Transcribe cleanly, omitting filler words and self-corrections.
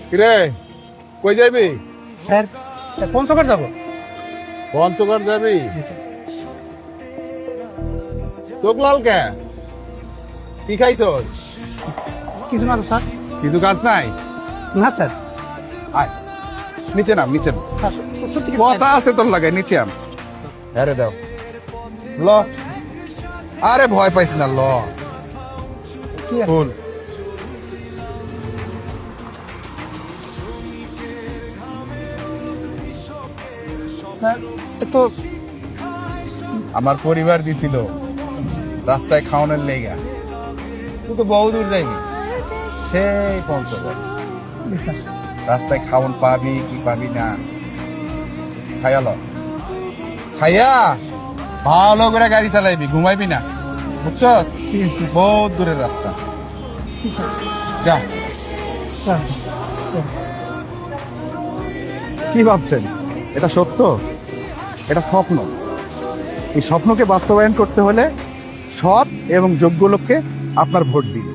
কিরে কই যাবি? স্যার পঞ্চগড় যাবো। পঞ্চগড় যাবি? জি স্যার। চোখ লাল কে? কি খাইছস? কিছু না তো স্যার। কিছু কাজ নাই? না স্যার। আয় নিচে নাম, নিচে নাম। স্যার সত্যি কিছু কথা আছে তোর লাগে, নিচে আম। আরে দাও ল। আরে ভয় পাইস না, ল। কি আছে ফুল স্যার? তো আমার পরিবার দিছিল রাস্তায় খাওয়ানোর লেগা। তুই তো বহু দূর যাইনি, সেই পঞ্চগড়। জি স্যার। রাস্তায় খাওয়ান পাবি কি পাবি না, খাইয়া ল। খাইয়া ভালো করে গাড়ি চালাইবি, ঘুমাইবি না, বুঝছস? ঠিক আছে স্যার। বহুত দূরের রাস্তা। জি স্যার। যা। স্যার কি ভাবছেন এটা সত্য? এটা স্বপ্ন। এই স্বপ্নকে বাস্তবায়ন করতে হলে সৎ এবং যোগ্য লোককে আপনার ভোট দিন।